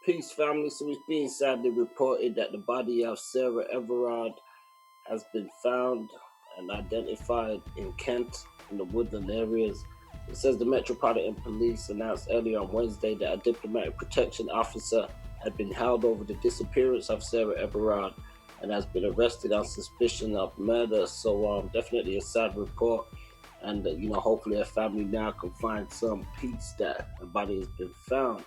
Peace, family. So it's being sadly reported that the body of Sarah Everard has been found and identified in Kent in the Woodland areas. It says the Metropolitan Police announced earlier on Wednesday that a diplomatic protection officer had been held over the disappearance of Sarah Everard and has been arrested on suspicion of murder. So definitely a sad report. And hopefully her family now can find some peace that the body has been found.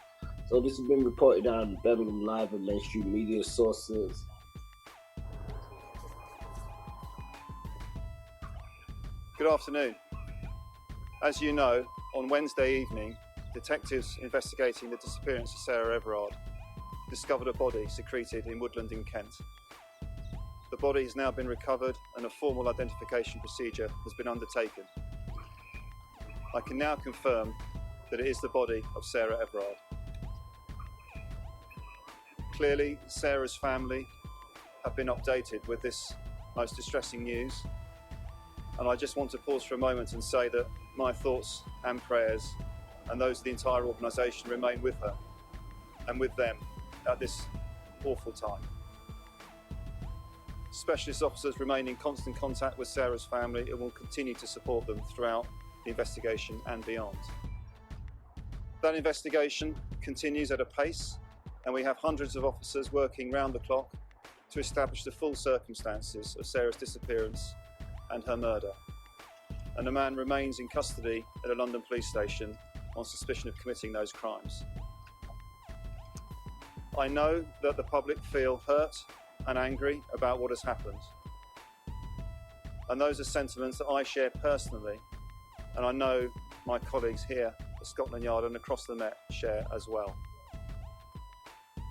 So this has been reported on Birmingham Live and mainstream media sources. Good afternoon. As you know, on Wednesday evening, detectives investigating the disappearance of Sarah Everard discovered a body secreted in Woodland in Kent. The body has now been recovered and a formal identification procedure has been undertaken. I can now confirm that it is the body of Sarah Everard. Clearly, Sarah's family have been updated with this most distressing news, and I just want to pause for a moment and say that my thoughts and prayers and those of the entire organisation remain with her and with them at this awful time. Specialist officers remain in constant contact with Sarah's family and will continue to support them throughout the investigation and beyond. That investigation continues at a pace, and we have hundreds of officers working round the clock to establish the full circumstances of Sarah's disappearance and her murder. And the man remains in custody at a London police station on suspicion of committing those crimes. I know that the public feel hurt and angry about what has happened. And those are sentiments that I share personally, and I know my colleagues here at Scotland Yard and across the Met share as well.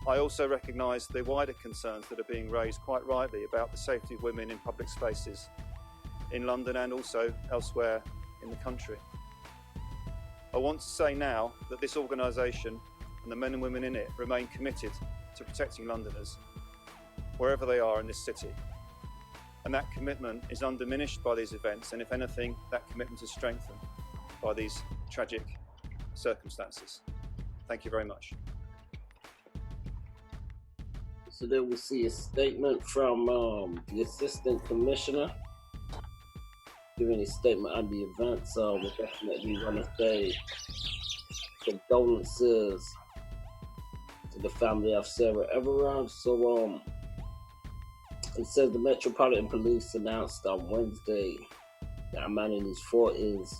I also recognise the wider concerns that are being raised quite rightly about the safety of women in public spaces in London and also elsewhere in the country. I want to say now that this organisation and the men and women in it remain committed to protecting Londoners wherever they are in this city. And that commitment is undiminished by these events, and if anything, that commitment is strengthened by these tragic circumstances. Thank you very much. So then we see a statement from the Assistant Commissioner giving a statement on the event. So we definitely want to say condolences to the family of Sarah Everard. So it says the Metropolitan Police announced on Wednesday that a man in his 40s,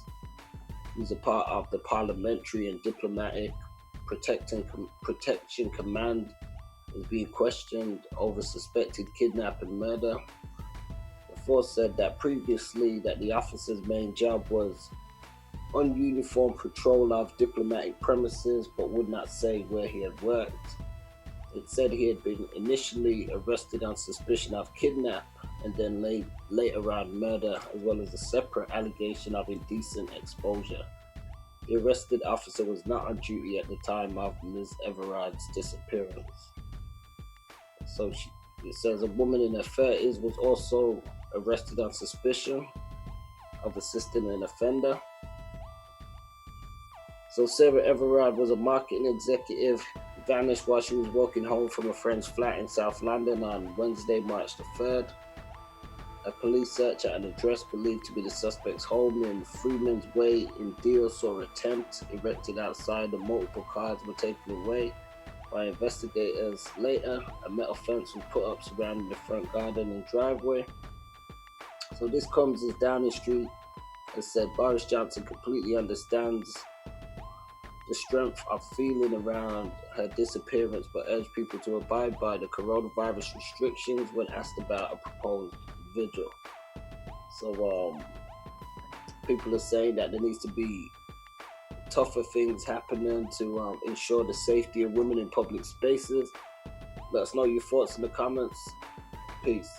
who's a part of the Parliamentary and Diplomatic Protection Command, is being questioned over suspected kidnap and murder. The force said that previously that the officer's main job was ununiformed patrol of diplomatic premises, but would not say where he had worked. It said he had been initially arrested on suspicion of kidnap and then later on murder, as well as a separate allegation of indecent exposure. The arrested officer was not on duty at the time of Ms. Everard's disappearance. So it says a woman in her 30s was also arrested on suspicion of assisting an offender. So Sarah Everard was a marketing executive, vanished while she was walking home from a friend's flat in South London on Wednesday, March the 3rd. A police search at an address believed to be the suspect's home in Freeman's Way in Deal saw a tent erected outside and multiple cars were taken away by investigators. Later, a metal fence was put up surrounding the front garden and driveway. So this comes as Downing Street has said Boris Johnson completely understands the strength of feeling around her disappearance, but urged people to abide by the coronavirus restrictions when asked about a proposed vigil. So people are saying that there needs to be tougher things happening to ensure the safety of women in public spaces. Let us know your thoughts in the comments. Peace.